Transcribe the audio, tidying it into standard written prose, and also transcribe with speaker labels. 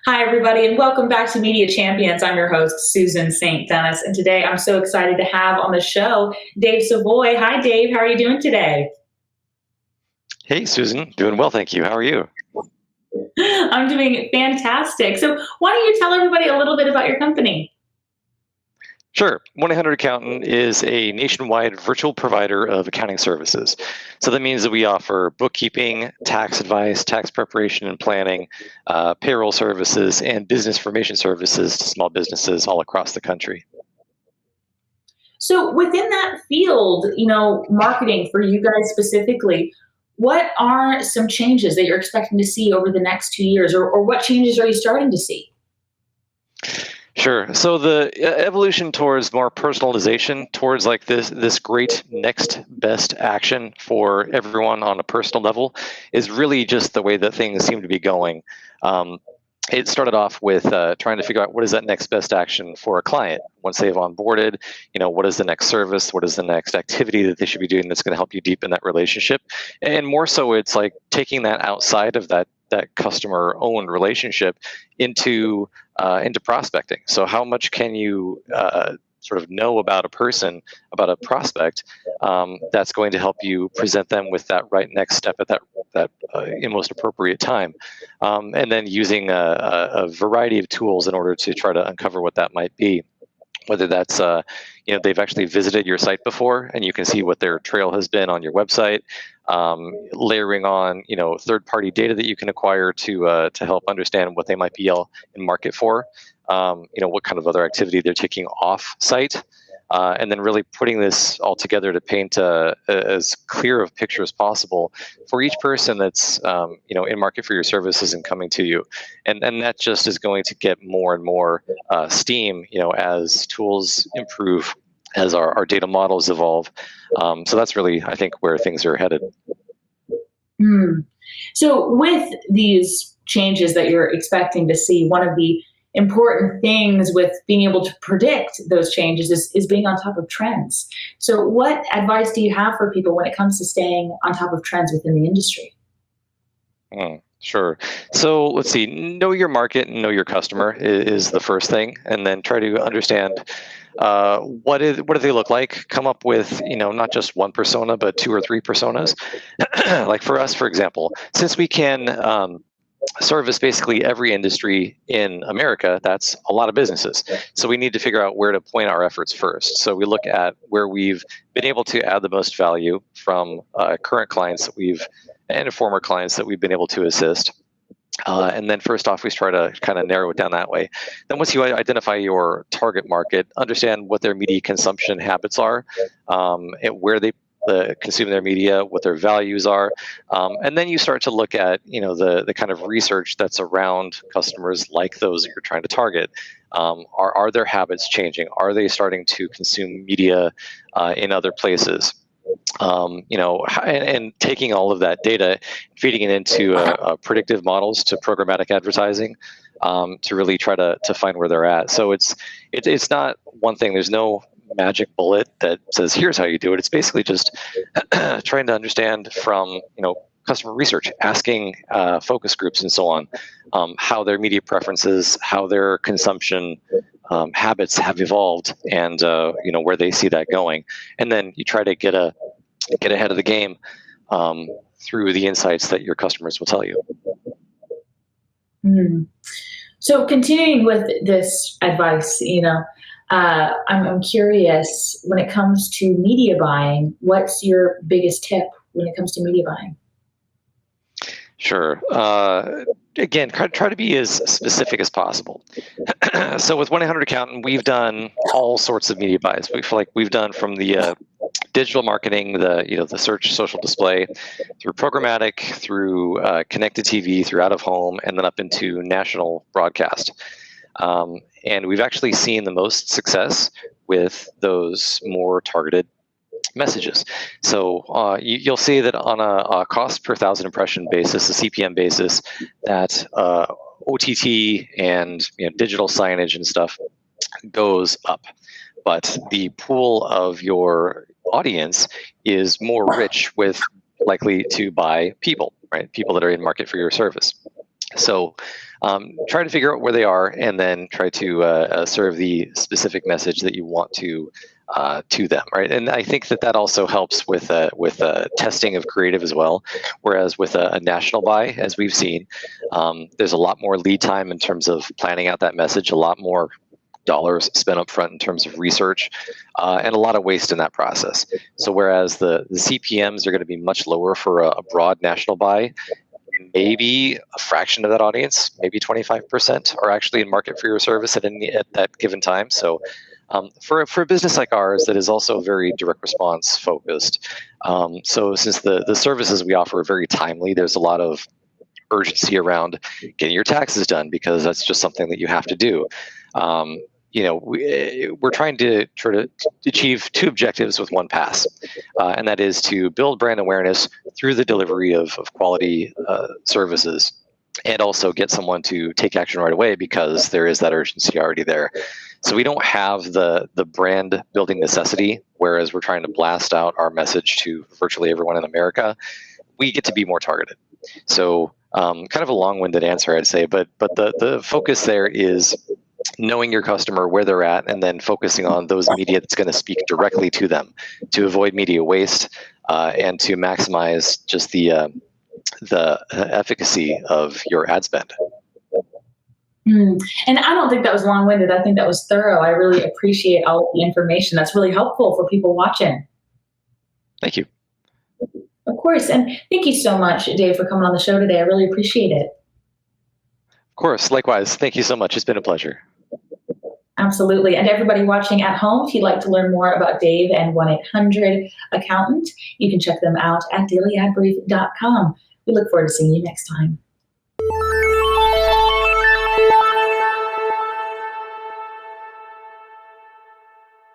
Speaker 1: Hi, everybody, and welcome back to Media Champions. I'm your host, Susan St. Dennis, and today I'm so excited to have on the show Dave Savoy. Hi, Dave. How are you doing today?
Speaker 2: Hey, Susan. Doing well, thank you. How are you?
Speaker 1: I'm doing fantastic. So, why don't you tell everybody a little bit about your company?
Speaker 2: Sure. 1-800-Accountant is a nationwide virtual provider of accounting services. So that means that we offer bookkeeping, tax advice, tax preparation and planning, payroll services, and business information services to small businesses all across the country.
Speaker 1: So, within that field, marketing for you guys specifically, what are some changes that you're expecting to see over the next 2 years, or what changes are you starting to see?
Speaker 2: Sure. So the evolution towards more personalization, towards like this great next best action for everyone on a personal level, is really just the way that things seem to be going. Um, it started off with trying to figure out what is that next best action for a client once they've onboarded. What is the next service? What is the next activity that they should be doing that's going to help you deepen that relationship? And more so, it's like taking that outside of that customer owned relationship into prospecting. So how much can you sort of know about a person, about a prospect, that's going to help you present them with that right next step at that most appropriate time, and then using a variety of tools in order to try to uncover what that might be. Whether that's they've actually visited your site before and you can see what their trail has been on your website, layering on third-party data that you can acquire to help understand what they might be in market for, what kind of other activity they're taking off site, and then really putting this all together to paint as clear of picture as possible for each person that's in market for your services and coming to you, and that just is going to get more and more steam as tools improve, as our data models evolve. So that's really, I think, where things are headed.
Speaker 1: Hmm. So, with these changes that you're expecting to see, one of the important things with being able to predict those changes is being on top of trends. So, what advice do you have for people when it comes to staying on top of trends within the industry?
Speaker 2: Sure. So let's see. Know your market and know your customer is the first thing, and then try to understand what do they look like. Come up with not just one persona, but two or three personas. Like for us, for example, since we can service basically every industry in America, that's a lot of businesses. So we need to figure out where to point our efforts first. So we look at where we've been able to add the most value from current clients that we've and former clients that we've been able to assist. And then first off, we try to kind of narrow it down that way. Then once you identify your target market, understand what their media consumption habits are, and where they consume their media, what their values are, and then you start to look at the kind of research that's around customers like those that you're trying to target. Are their habits changing? Are they starting to consume media in other places? And taking all of that data, feeding it into predictive models to programmatic advertising, to really try to find where they're at. So it's not one thing. There's no magic bullet that says here's how you do it. It's basically just trying to understand from customer research, asking focus groups and so on, how their media preferences, how their consumption habits have evolved, and where they see that going, and then you try to get ahead of the game through the insights that your customers will tell you.
Speaker 1: Mm. So, continuing with this advice, I'm curious when it comes to media buying. What's your biggest tip when it comes to media buying?
Speaker 2: Sure. Again, try to be as specific as possible. So with 1-800-Accountant, we've done all sorts of media buys. We feel like we've done from the digital marketing, the search, social display, through programmatic, through connected TV, through out of home, and then up into national broadcast. And we've actually seen the most success with those more targeted messages. So you'll see that on a cost per thousand impression basis, a CPM basis, that OTT and digital signage and stuff goes up. But the pool of your audience is more rich with likely to buy people, right? People that are in market for your service. So Try to figure out where they are, and then try to serve the specific message that you want to them, right? And I think that also helps with testing of creative as well. Whereas with a national buy, as we've seen, there's a lot more lead time in terms of planning out that message, a lot more dollars spent up front in terms of research, and a lot of waste in that process. So whereas the CPMs are going to be much lower for a broad national buy, maybe a fraction of that audience, maybe 25%, are actually in market for your service at that given time. So for a business like ours that is also very direct response focused, so since the services we offer are very timely, there's a lot of urgency around getting your taxes done because that's just something that you have to do. We're trying to achieve two objectives with one pass, and that is to build brand awareness through the delivery of quality services, and also get someone to take action right away because there is that urgency already there. So we don't have the brand building necessity, whereas we're trying to blast out our message to virtually everyone in America. We get to be more targeted. So kind of a long-winded answer, I'd say, but the focus there is knowing your customer, where they're at, and then focusing on those media that's going to speak directly to them to avoid media waste, and to maximize just the efficacy of your ad spend.
Speaker 1: And I don't think that was long-winded. I think that was thorough. I really appreciate all of the information. That's really helpful for people watching.
Speaker 2: Thank you.
Speaker 1: Of course. And thank you so much, Dave, for coming on the show today. I really appreciate it.
Speaker 2: Of course. Likewise. Thank you so much. It's been a pleasure.
Speaker 1: Absolutely. And everybody watching at home, if you'd like to learn more about Dave and 1-800-ACCOUNTANT, you can check them out at dailyadbrief.com. We look forward to seeing you next time.